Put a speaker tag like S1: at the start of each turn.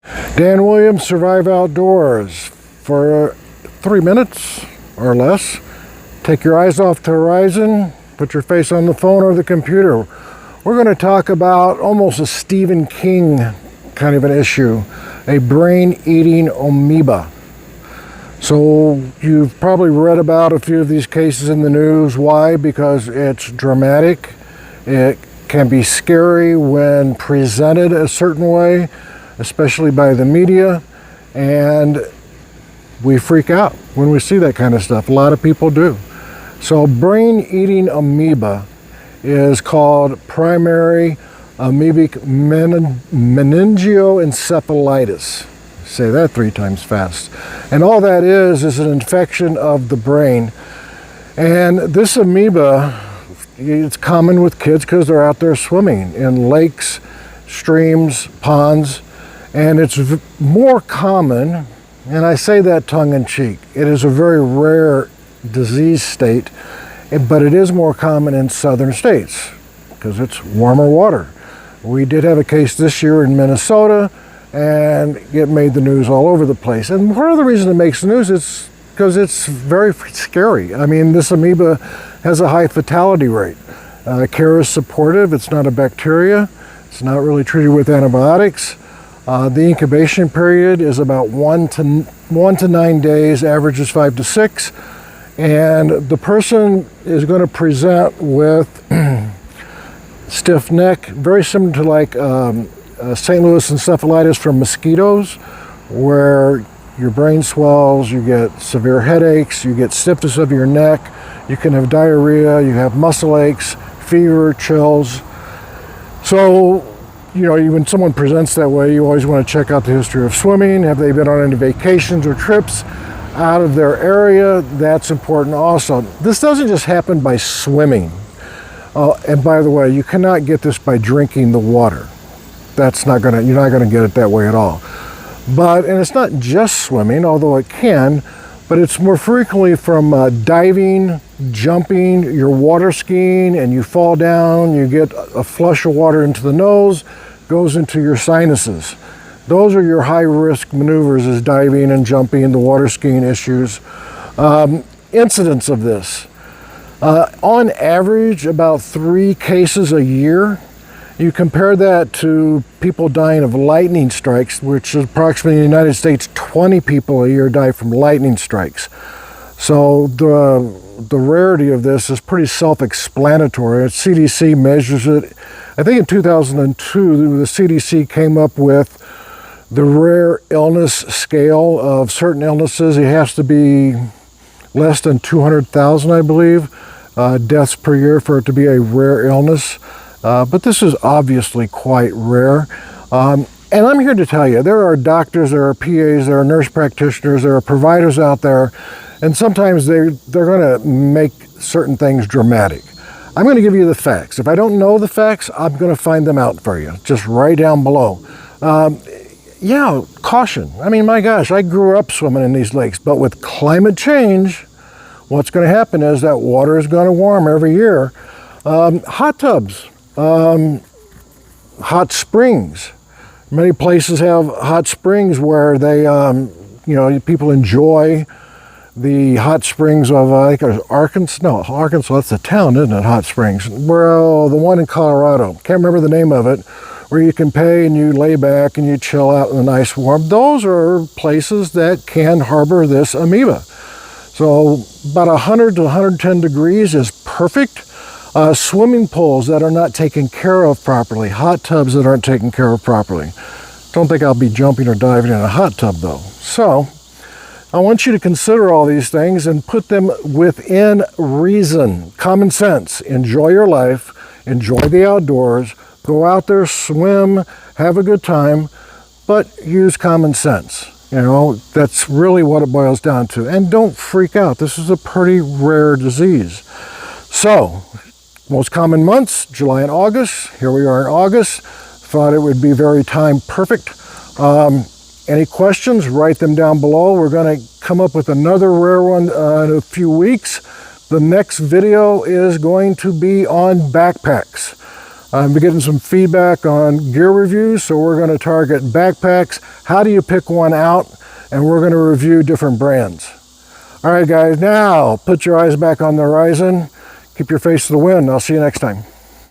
S1: Dan Williams, Survive Outdoors. For 3 minutes or less, take your eyes off the horizon, put your face on the phone or the computer. We're going to talk about almost a Stephen King kind of an issue, a brain-eating amoeba. So you've probably read about a few of these cases in the news. Why? Because it's dramatic. It can be scary when presented a certain way, especially by the media, and we freak out when we see that kind of stuff. A lot of people do. So brain-eating amoeba is called primary amoebic meningoencephalitis. Say that 3 times fast. And all that is an infection of the brain. And this amoeba, it's common with kids because they're out there swimming in lakes, streams, ponds, and it's more common, and I say that tongue-in-cheek. It is a very rare disease state, but it is more common in southern states because it's warmer water. We did have a case this year in Minnesota, and it made the news all over the place. And part of the reason it makes the news is because it's very scary. I mean, this amoeba has a high fatality rate. Care is supportive. It's not a bacteria. It's not really treated with antibiotics. The incubation period is about 1 to 9 days, average is 5 to 6. And the person is going to present with stiff neck, very similar to like St. Louis encephalitis from mosquitoes, where your brain swells, you get severe headaches, you get stiffness of your neck, you can have diarrhea, you have muscle aches, fever, chills. So, you know, when someone presents that way, you always want to check out the history of swimming. Have they been on any vacations or trips out of their area? That's important also. This doesn't just happen by swimming. And by the way, you cannot get this by drinking the water. You're not gonna get it that way at all. And it's not just swimming, although it can, but it's more frequently from diving, jumping, you're water skiing, and you fall down, you get a flush of water into the nose, goes into your sinuses. Those are your high-risk maneuvers, is diving and jumping, the water skiing issues. Incidents of this. On average, about 3 cases a year. You compare that to people dying of lightning strikes, which is approximately in the United States, 20 people a year die from lightning strikes. So the rarity of this is pretty self-explanatory. CDC measures it. I think in 2002, the CDC came up with the rare illness scale of certain illnesses. It has to be less than 200,000, I believe, deaths per year for it to be a rare illness. But this is obviously quite rare. And I'm here to tell you, there are doctors, there are PAs, there are nurse practitioners, there are providers out there, and sometimes they're going to make certain things dramatic. I'm going to give you the facts. If I don't know the facts, I'm going to find them out for you, just right down below. Yeah, caution. I mean, my gosh, I grew up swimming in these lakes, but with climate change, what's going to happen is that water is going to warm every year. Hot tubs, hot springs. Many places have hot springs where they, people enjoy the hot springs of, I think it was Arkansas. No, Arkansas, that's the town, isn't it? Hot Springs. Well, the one in Colorado, can't remember the name of it, where you can pay and you lay back and you chill out in the nice warm. Those are places that can harbor this amoeba. So about 100 to 110 degrees is perfect. Swimming pools that are not taken care of properly, hot tubs that aren't taken care of properly. Don't think I'll be jumping or diving in a hot tub though. So I want you to consider all these things and put them within reason, common sense. Enjoy your life, enjoy the outdoors, go out there, swim, have a good time, but use common sense. You know, that's really what it boils down to. And don't freak out. This is a pretty rare disease. So, most common months, July and August. Here we are in August. Thought it would be very time perfect. Any questions, write them down below. We're going to come up with another rare one in a few weeks. The next video is going to be on backpacks. I'm getting some feedback on gear reviews, so we're going to target backpacks. How do you pick one out? And we're going to review different brands. All right, guys, now put your eyes back on the horizon. Keep your face to the wind. I'll see you next time.